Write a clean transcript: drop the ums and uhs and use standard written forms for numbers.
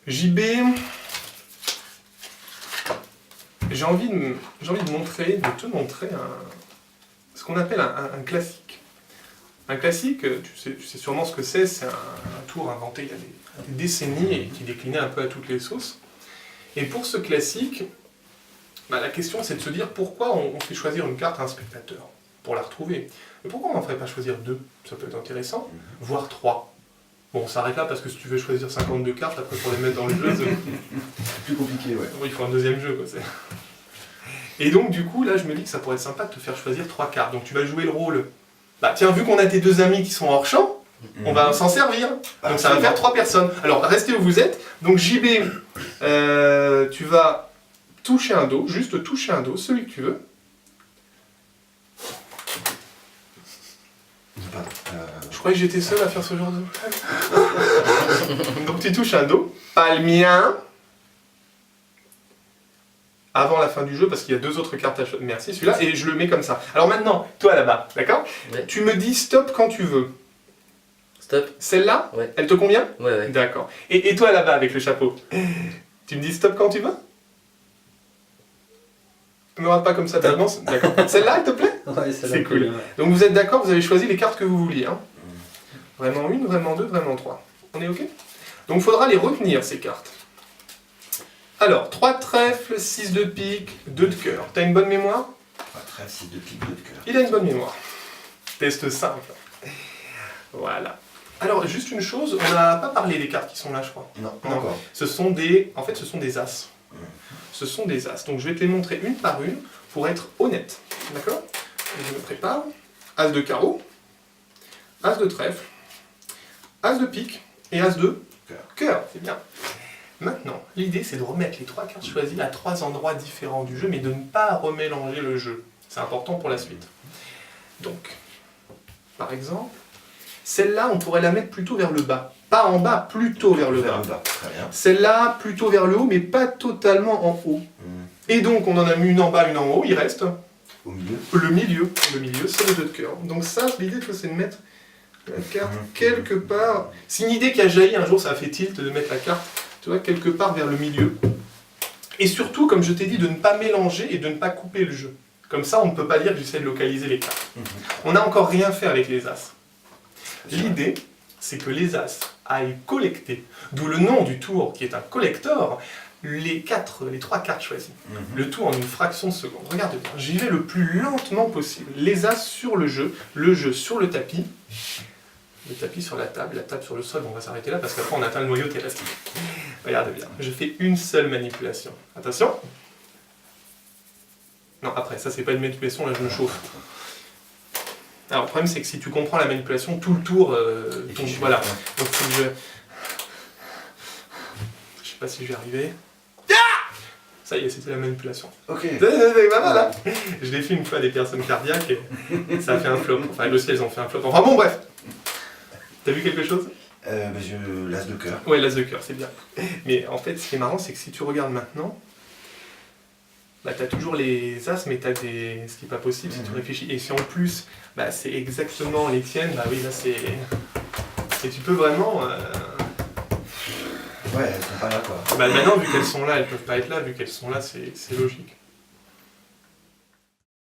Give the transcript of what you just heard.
JB, j'ai envie de te montrer ce qu'on appelle un classique. Un classique, tu sais sûrement ce que c'est un tour inventé il y a des décennies et qui déclinait un peu à toutes les sauces. Et pour ce classique, la question c'est de se dire pourquoi on fait choisir une carte à un spectateur pour la retrouver. Mais pourquoi on n'en ferait pas choisir 2? Ça peut être intéressant, voire 3. Bon, on s'arrête là parce que si tu veux choisir 52 cartes, après pour les mettre dans le jeu, c'est plus compliqué, ouais. Il faut un deuxième jeu, quoi. Et donc, du coup, là, je me dis que ça pourrait être sympa de te faire choisir 3 cartes. Donc, tu vas jouer le rôle. Tiens, vu qu'on a tes 2 amis qui sont hors champ, on va s'en servir. Donc, ça va faire 3 personnes. Alors, restez où vous êtes. Donc, JB, tu vas toucher un dos, juste toucher un dos, celui que tu veux. Je croyais que j'étais seul à faire ce genre de... Donc tu touches un dos, pas le mien, avant la fin du jeu, parce qu'il y a 2 autres cartes à choisir. Merci, celui-là, et je le mets comme ça. Alors maintenant, toi là-bas, d'accord? Ouais. Tu me dis stop quand tu veux. Stop. Celle-là? Ouais. Elle te convient? Ouais. D'accord. Et toi là-bas, avec le chapeau? Tu me dis stop quand tu veux? Ne me rate pas comme ça d'avance. D'accord. Celle-là, elle te plaît? Ouais, celle-là. C'est cool. Bien, ouais. Donc vous êtes d'accord, vous avez choisi les cartes que vous vouliez. Hein. Vraiment 1, vraiment 2, vraiment 3. On est OK? Donc il faudra les retenir, ces cartes. Alors, 3 trèfles, 6 de pique, 2 de cœur. T'as une bonne mémoire? 3 trèfles, 6 de pique, 2 de cœur. Il a une bonne mémoire. Test simple. Voilà. Alors, juste une chose, on n'a pas parlé des cartes qui sont là, je crois. Non, pas encore. Ce sont des... En fait, ce sont des as. Ce sont des as. Donc je vais te les montrer une par une pour être honnête. D'accord? Je me prépare. As de carreau, as de trèfle, as de pique et as de cœur. C'est bien. Maintenant, l'idée c'est de remettre les 3 cartes choisies à 3 endroits différents du jeu, mais de ne pas remélanger le jeu. C'est important pour la suite. Donc, par exemple, celle-là, on pourrait la mettre plutôt vers le bas. Pas en bas, plutôt vers le bas. Très bien. Celle-là, plutôt vers le haut, mais pas totalement en haut. Et donc, on en a mis une en bas, une en haut, il reste... Au milieu. Le milieu, c'est le 2 de cœur. Donc ça, l'idée, c'est de mettre la carte quelque part... C'est une idée qui a jailli un jour, ça a fait tilt de mettre la carte, tu vois, quelque part vers le milieu. Et surtout, comme je t'ai dit, de ne pas mélanger et de ne pas couper le jeu. Comme ça, on ne peut pas dire que j'essaie de localiser les cartes. On n'a encore rien fait avec les as. L'idée, c'est que les as aillent collecter, d'où le nom du tour qui est un collector, les 3 cartes choisies. Le tout en une fraction de seconde. Regarde bien, j'y vais le plus lentement possible. Les as sur le jeu sur le tapis sur la table sur le sol. On va s'arrêter là parce qu'après on atteint le noyau terrestre. Regarde bien, je fais une seule manipulation. Attention. Non, après, ça c'est pas une manipulation, là je me chauffe. Alors le problème c'est que si tu comprends la manipulation, tout le tour tombe. Voilà. Donc je sais pas si je vais arriver. Ça y est, c'était la manipulation. Ok. Voilà. Je l'ai fait une fois à des personnes cardiaques et ça a fait un flop. Enfin, elles aussi, elles ont fait un flop. Enfin bon, bref. T'as vu quelque chose? L'as de cœur. Ouais, l'as de cœur, c'est bien. Mais en fait, ce qui est marrant, c'est que si tu regardes maintenant, t'as toujours les as, mais t'as des... Ce qui n'est pas possible si tu réfléchis. Et si en plus, c'est exactement les tiennes, oui, là, c'est... Et tu peux vraiment... Ouais, elles sont pas là, quoi. Maintenant, vu qu'elles sont là, elles peuvent pas être là. Vu qu'elles sont là, c'est logique.